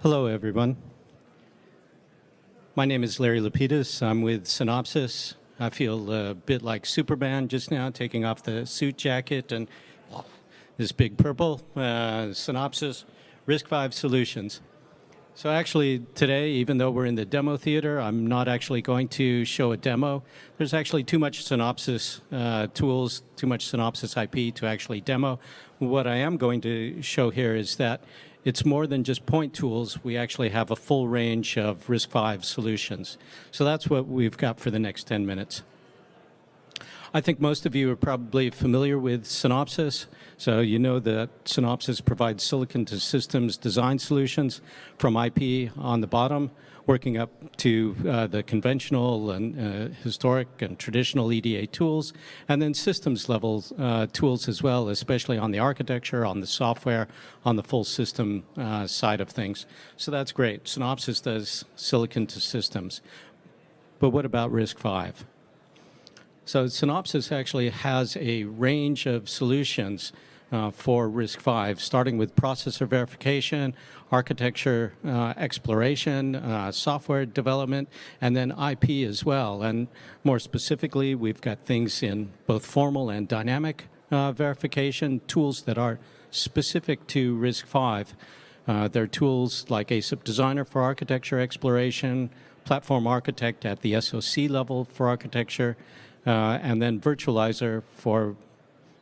Hello, everyone. My name is Larry Lapides. I'm with Synopsys. I feel a bit like Superman just now, taking off the suit jacket and this big purple, Synopsys RISC-V Solutions. So actually today, even though we're in the demo theater, I'm not actually going to show a demo. There's actually too much Synopsys tools, too much Synopsys IP to actually demo. What I am going to show here is that it's more than just point tools. We actually have a full range of RISC-V solutions. So that's what we've got for the next 10 minutes. I think most of you are probably familiar with Synopsys. So you know that Synopsys provides silicon to systems design solutions from IP on the bottom, working up to the conventional and historic and traditional EDA tools, and then systems level tools as well, especially on the architecture, on the software, on the full system side of things. So that's great. Synopsys does silicon to systems. But what about RISC-V? So Synopsys actually has a range of solutions for RISC-V, starting with processor verification, architecture exploration, software development, and then IP as well. And more specifically, we've got things in both formal and dynamic verification, tools that are specific to RISC-V. They're tools like ASIP Designer for architecture exploration, Platform Architect at the SoC level for architecture, and then Virtualizer for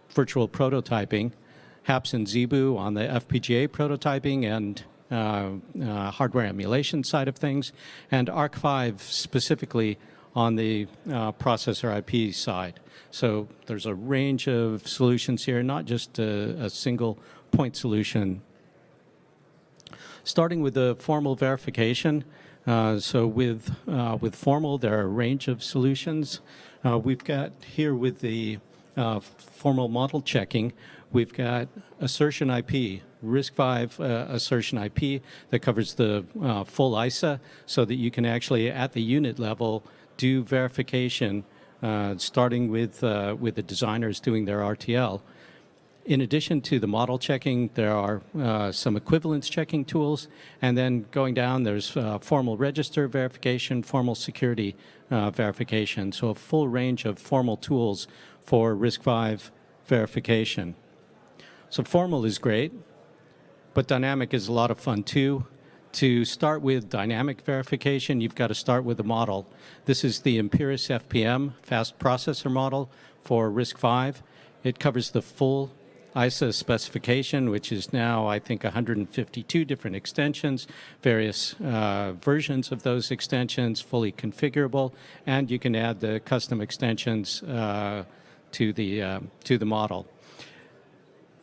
virtual prototyping, HAPS and ZeBu on the FPGA prototyping and hardware emulation side of things, and ARC-V specifically on the processor IP side. So there's a range of solutions here, not just a single point solution. Starting with the formal verification, so with formal, there are a range of solutions. We've got here with the formal model checking, we've got assertion IP, RISC-V assertion IP that covers the full ISA so that you can actually, at the unit level, do verification, starting with the designers doing their RTL. In addition to the model checking, there are some equivalence checking tools, and then going down, there's formal register verification, formal security verification, so a full range of formal tools for RISC-V verification. So formal is great, but dynamic is a lot of fun too. To start with dynamic verification, you've got to start with a model. This is the Empiris FPM, fast processor model for RISC-V. It covers the full ISA specification, which is now, I think, 152 different extensions, various versions of those extensions, fully configurable, and you can add the custom extensions to the model.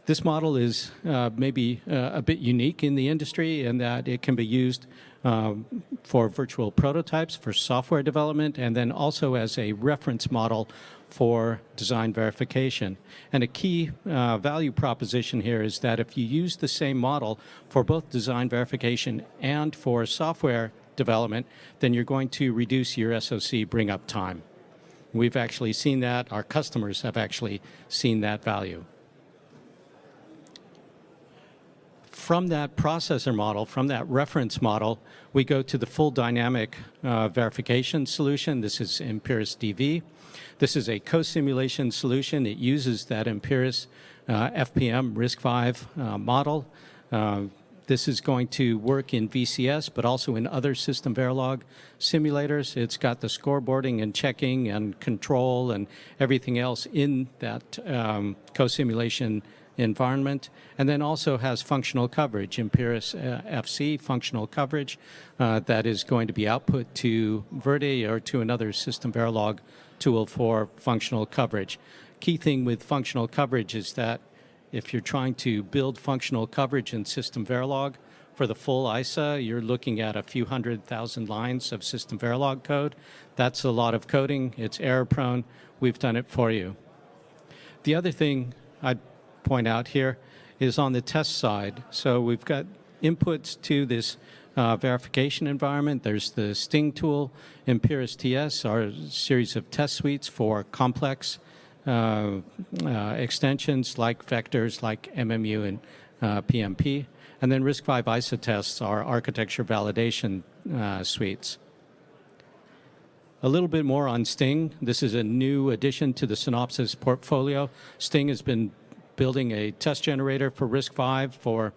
This model is maybe a bit unique in the industry in that it can be used for virtual prototypes, for software development, and then also as a reference model for design verification. And a key value proposition here is that if you use the same model for both design verification and for software development, then you're going to reduce your SoC bring-up time. We've actually seen that. Our customers have actually seen that value. From that processor model, from that reference model, we go to the full dynamic verification solution. This is Empiris DV. This is a co-simulation solution. It uses that Empiris FPM RISC-V model. This is going to work in VCS, but also in other system Verilog simulators. It's got the scoreboarding and checking and control and everything else in that co-simulation environment, and then also has functional coverage, Empiris FC functional coverage that is going to be output to Verde or to another system Verilog tool for functional coverage. Key thing with functional coverage is that if you're trying to build functional coverage in system Verilog for the full ISA, you're looking at a few 100,000 lines of system Verilog code. That's a lot of coding. It's error prone. We've done it for you. The other thing I'd point out here is on the test side. So we've got inputs to this verification environment. There's the Sting tool, Empiris TS, our series of test suites for complex extensions like vectors, like MMU and PMP. And then RISC-V ISA tests are architecture validation suites. A little bit more on Sting. This is a new addition to the Synopsys portfolio. Sting has been building a test generator for RISC-V for,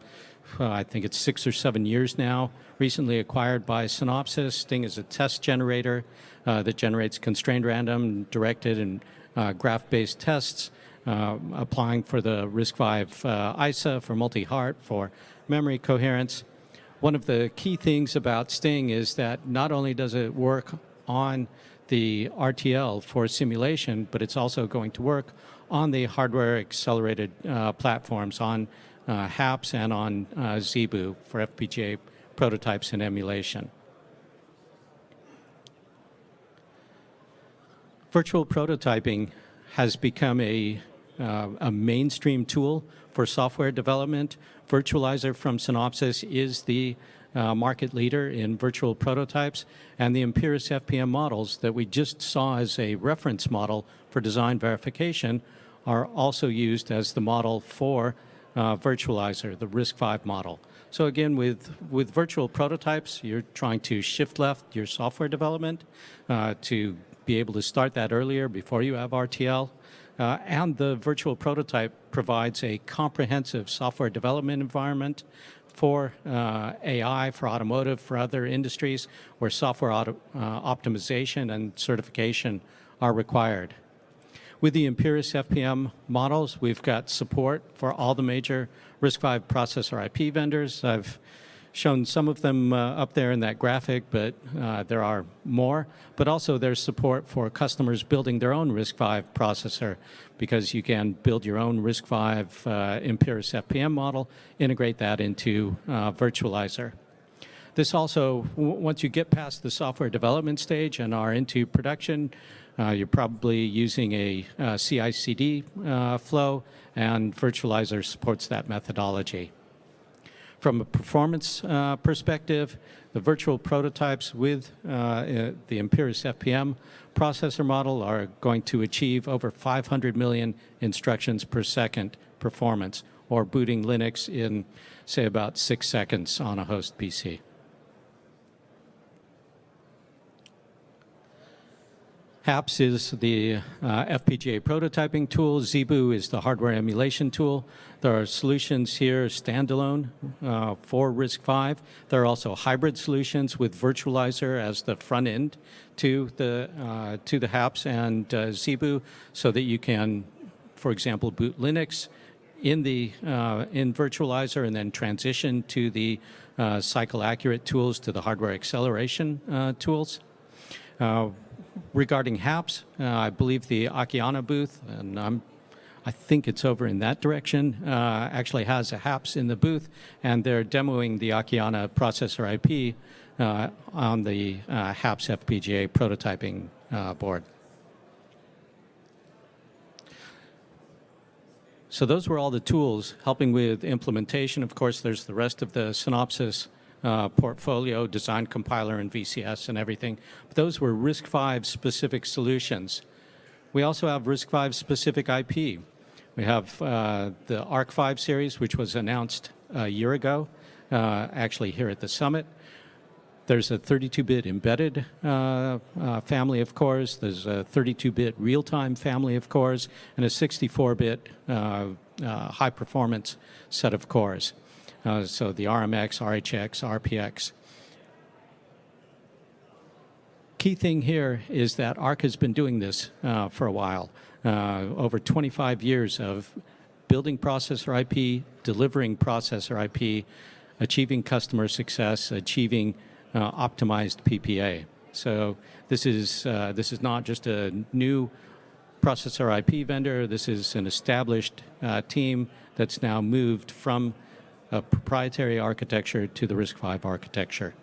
I think it's 6 or 7 years now, recently acquired by Synopsys. Sting is a test generator that generates constrained random, directed, and graph-based tests, applying for the RISC-V ISA, for multi-heart, for memory coherence. One of the key things about Sting is that not only does it work on the RTL for simulation, but it's also going to work on the hardware-accelerated platforms, on HAPS and on ZeBu for FPGA prototypes and emulation. Virtual prototyping has become a mainstream tool for software development. Virtualizer from Synopsys is the market leader in virtual prototypes, and the Empirus FPM models that we just saw as a reference model for design verification are also used as the model for virtualizer, the RISC-V model. So again, with virtual prototypes, you're trying to shift left your software development to be able to start that earlier before you have RTL. And the virtual prototype provides a comprehensive software development environment for AI, for automotive, for other industries where software optimization and certification are required. With the Empirus FPM models, we've got support for all the major RISC-V processor IP vendors. I've shown some of them up there in that graphic, but there are more. But also there's support for customers building their own RISC-V processor, because you can build your own RISC-V Empirus FPM model, integrate that into virtualizer. This also, once you get past the software development stage and are into production, you're probably using a CI/CD flow, and virtualizer supports that methodology. From a performance perspective, the virtual prototypes with the Empirus FPM processor model are going to achieve over 500 million instructions per second performance, or booting Linux in, say, about 6 seconds on a host PC. HAPS is the FPGA prototyping tool. ZeBu is the hardware emulation tool. There are solutions here standalone for RISC-V. There are also hybrid solutions with virtualizer as the front end to the HAPS and ZeBu, so that you can, for example, boot Linux in virtualizer and then transition to the cycle accurate tools, to the hardware acceleration tools. Regarding HAPS, I believe the Akiana booth, and I think it's over in that direction, actually has a HAPS in the booth, and they're demoing the Akiana processor IP on the HAPS FPGA prototyping board. So those were all the tools helping with implementation. Of course, there's the rest of the Synopsys portfolio, design compiler and VCS and everything. But those were RISC-V specific solutions. We also have RISC-V specific IP. We have the ARC-V series, which was announced a year ago, actually here at the summit. There's a 32-bit embedded family of cores. There's a 32-bit real-time family of cores, and a 64-bit high-performance set of cores. So the RMX, RHX, RPX. Key thing here is that ARC has been doing this for a while. Over 25 years of building processor IP, delivering processor IP, achieving customer success, achieving optimized PPA. So this is not just a new processor IP vendor. This is an established team that's now moved from a proprietary architecture to the RISC-V architecture.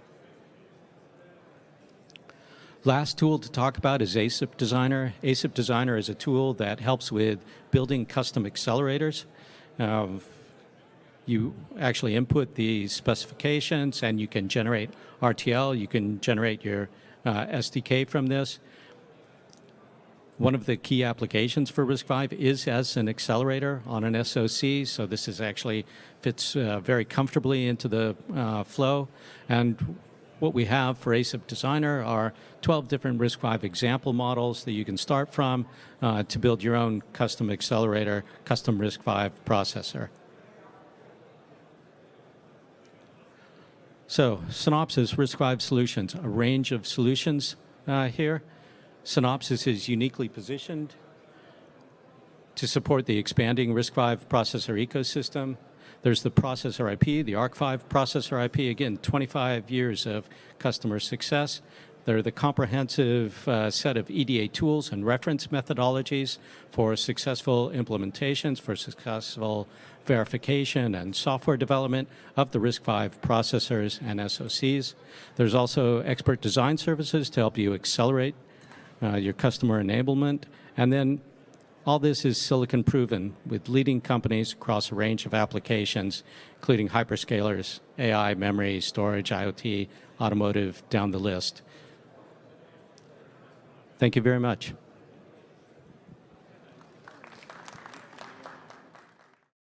Last tool to talk about is ASIP Designer. ASIP Designer is a tool that helps with building custom accelerators. You actually input the specifications and you can generate RTL. You can generate your SDK from this. One of the key applications for RISC-V is as an accelerator on an SoC, so this is actually fits very comfortably into the flow. And what we have for ASIP Designer are 12 different RISC-V example models that you can start from to build your own custom accelerator, custom RISC-V processor. So, Synopsys RISC-V solutions, a range of solutions here. Synopsys is uniquely positioned to support the expanding RISC-V processor ecosystem. There's the processor IP, the ARC-V processor IP, again, 25 years of customer success. They're the comprehensive set of EDA tools and reference methodologies for successful implementations, for successful verification and software development of the RISC-V processors and SoCs. There's also expert design services to help you accelerate your customer enablement. And then all this is silicon proven with leading companies across a range of applications, including hyperscalers, AI, memory, storage, IoT, automotive, down the list. Thank you very much.